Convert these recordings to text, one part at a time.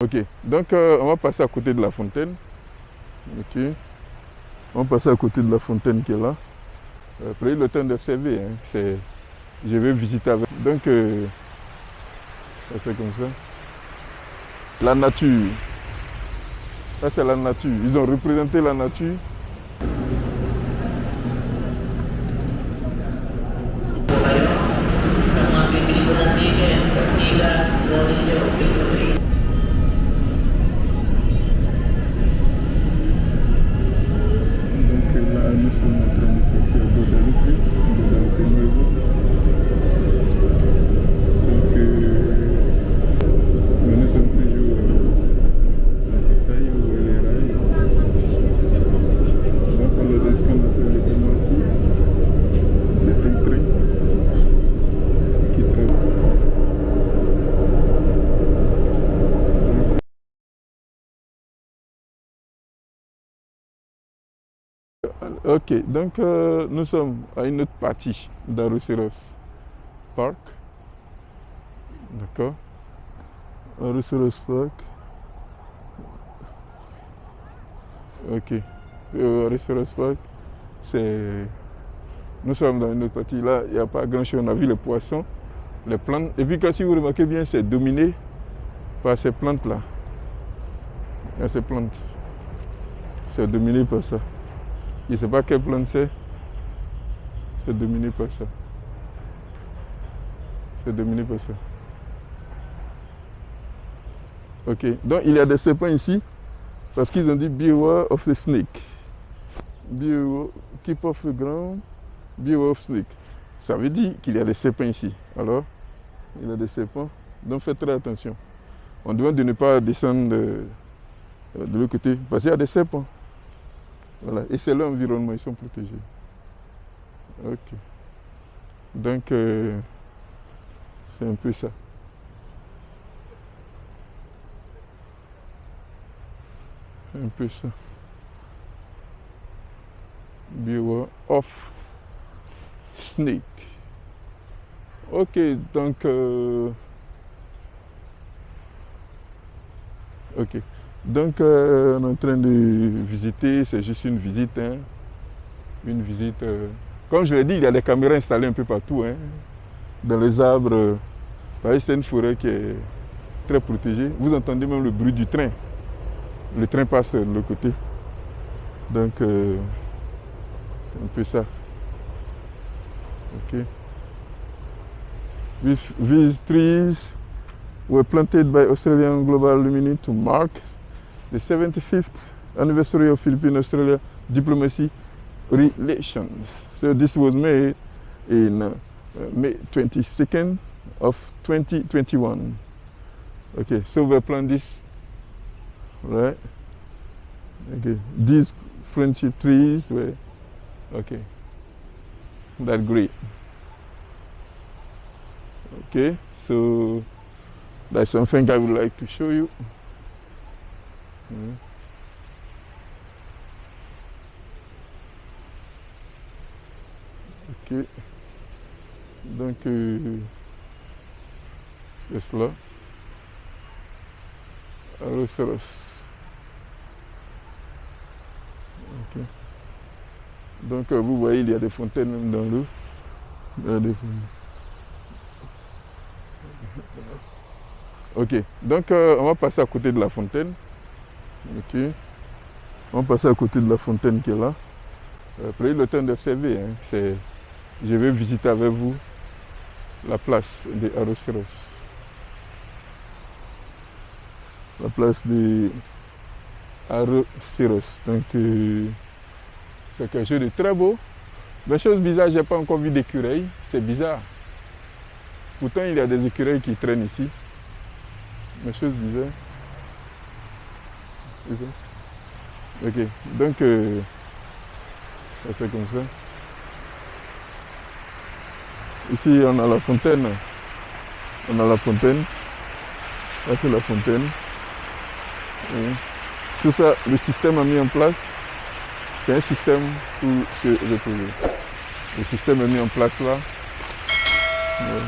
Ok, donc on va passer à côté de la fontaine. Ok, on va passer à côté de la fontaine qui est là. Prenez le temps d'observer. Je vais visiter avec. Donc, ça fait comme ça. La nature. Ça, c'est la nature. Ils ont représenté la nature. Donc là, nous sommes en train de partir à Guadeloupe, Nuevo. Donc, mais nous sommes toujours à Kasaï ou à les rails. Donc, on a ce qu'on appelle le Kamati. C'est un train qui traverse. Ok, donc nous sommes à une autre partie d'Aroseros Park. D'accord. Aroseros Park. Ok. Aroseros Park, c'est. Nous sommes dans une autre partie. Là, il n'y a pas grand chose. On a vu les poissons, les plantes. Et puis, quand si vous remarquez bien, c'est dominé par ces plantes-là. Ces plantes. C'est dominé par ça. Je ne sais pas quelle plante c'est. C'est dominé par ça. C'est dominé par ça. Ok. Donc il y a des serpents ici. Parce qu'ils ont dit beware of the snake. Beware, keep off the ground. Beware of snake. Ça veut dire qu'il y a des serpents ici. Alors, il y a des serpents. Donc faites très attention. On demande de ne pas descendre de l'autre côté. Parce qu'il y a des serpents. Voilà. Et c'est leur environnement. Ils sont protégés. Ok. Donc, c'est un peu ça. C'est un peu ça. Beware of snake. Ok, donc... ok. Donc, on est en train de visiter. C'est juste une visite. Hein. Une visite... Comme je l'ai dit, il y a des caméras installées un peu partout. Hein. Dans les arbres. C'est une forêt qui est très protégée. Vous entendez même le bruit du train. Le train passe de l'autre côté. Donc, c'est un peu ça. Ok. These trees were planted by Australian Global Alumni to mark the 75th anniversary of Philippine-Australia diplomacy relations. So this was made in May 22nd of 2021. Okay, so we plant this, right? Okay, these friendship trees were, okay, that's great. Okay, so that's something I would like to show you. Ok, donc c'est cela. Aroseros. Okay. Donc vous voyez, il y a des fontaines même dans l'eau. Ok, donc on va passer à côté de la fontaine. Ok, on va passer à côté de la fontaine qui est là. Prenez le temps d'observer. Hein. Je vais visiter avec vous la place de Aroseros. La place de Aroseros. Donc c'est quelque chose de très beau. Mais chose bizarre, je n'ai pas encore vu d'écureuils. C'est bizarre. Pourtant, il y a des écureuils qui traînent ici. Mais chose bizarre. Ok, donc ça fait comme ça. Ici, on a la fontaine. On a la fontaine. Là, c'est la fontaine. Et tout ça, le système a mis en place. C'est un système pour se reposer. Le système est mis en place là. Ouais.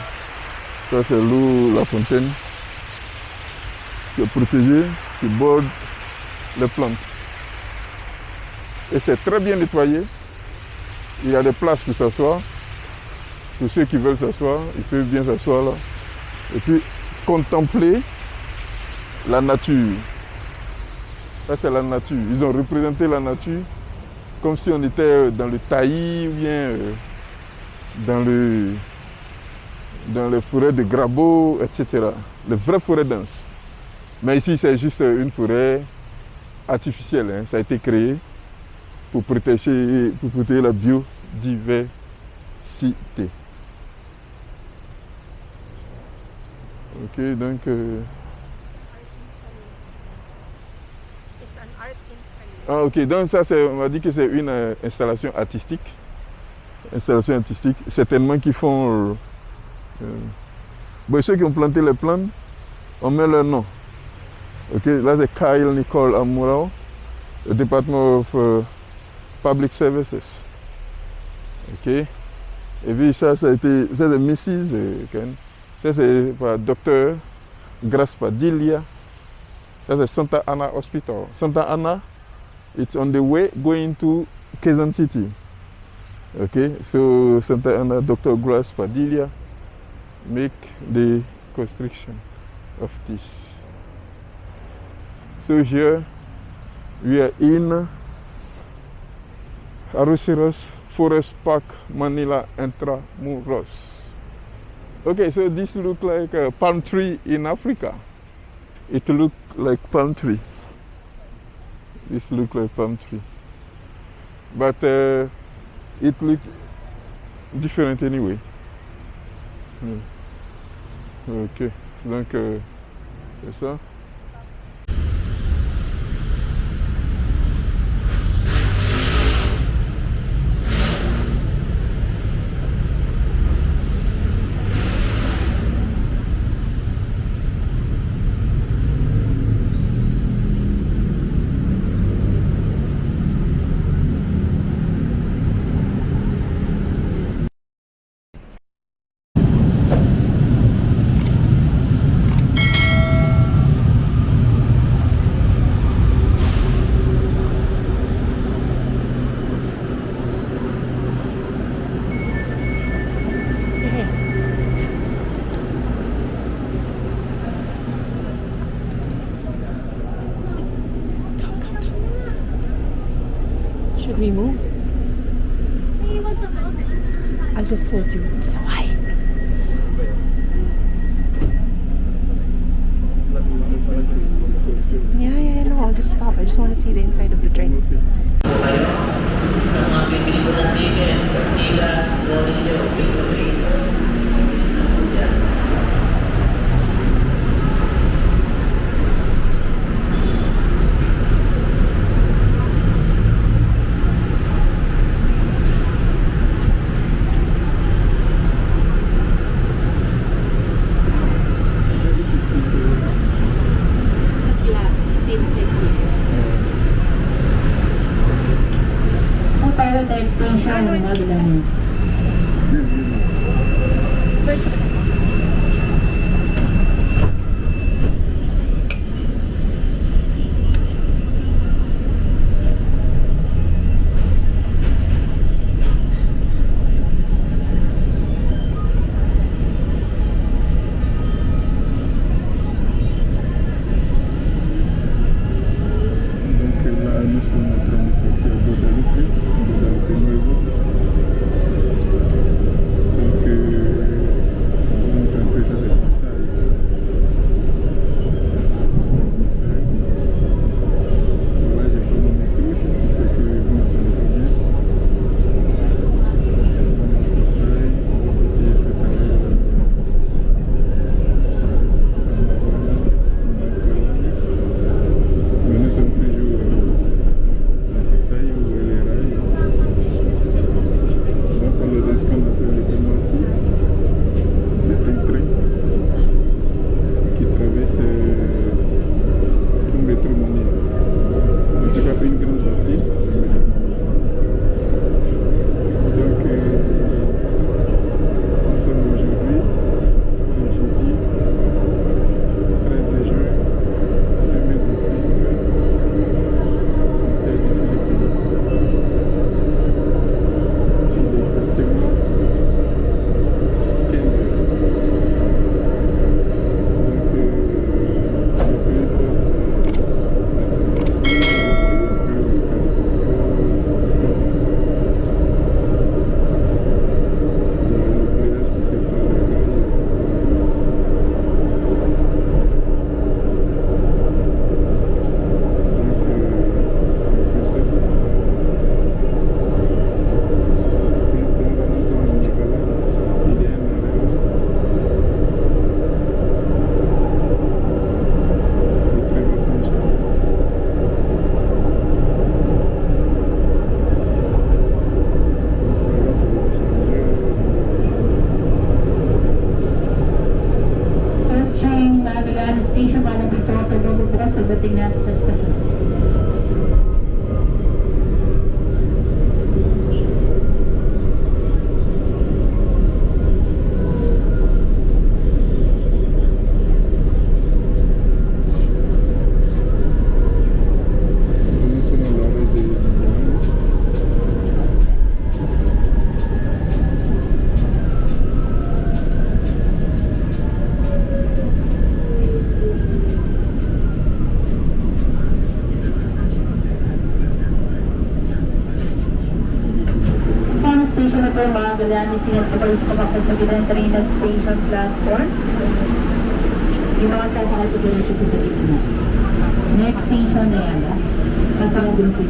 Ça, c'est l'eau, la fontaine. qui est protégé, qui borde les plantes. Et c'est très bien nettoyé. Il y a des places pour s'asseoir. Pour ceux qui veulent s'asseoir, ils peuvent bien s'asseoir là. Et puis contempler la nature. Ça c'est la nature. Ils ont représenté la nature comme si on était dans le taillis ou bien dans les forêts de Grabo, etc. Les vraies forêts denses. Mais ici c'est juste une forêt artificielle. Hein. Ça a été créé pour protéger la biodiversité. Ok, donc... Ah ok, donc ça on m'a dit que c'est une installation artistique. Installation artistique, certainement qui font... Bon, ceux qui ont planté les plantes, on met leur nom. Ok, là c'est Kyle Nicole Amurao, le Department of Public Services. Ok, et puis ça a été, ça c'est Mrs. Ken. Ça c'est par Dr. Grace Padilla. Ça c'est Santa Ana Hospital. Santa Ana, it's on the way going to Quezon City. Okay, so Santa Ana, Dr. Grace Padilla make the construction of this. So here we are in Arroceros Forest Park, Manila, Intramuros. Okay, so this looks like a palm tree in Africa. It looks like palm tree. This looks like palm tree. But it looks different anyway. Ok, donc c'est ça. Should we move? Hey, what's up, Milk? I just told you. So why? Yeah, no, I'll just stop. I just want to see the inside of the train. dumating na sa station. From station na po, mga Galanis, sinasabay sa kapag sa Bilan Train at Station Platform. Yung mga sasakay sa diretso po sa gitna. Next station na yan, kasalubong po.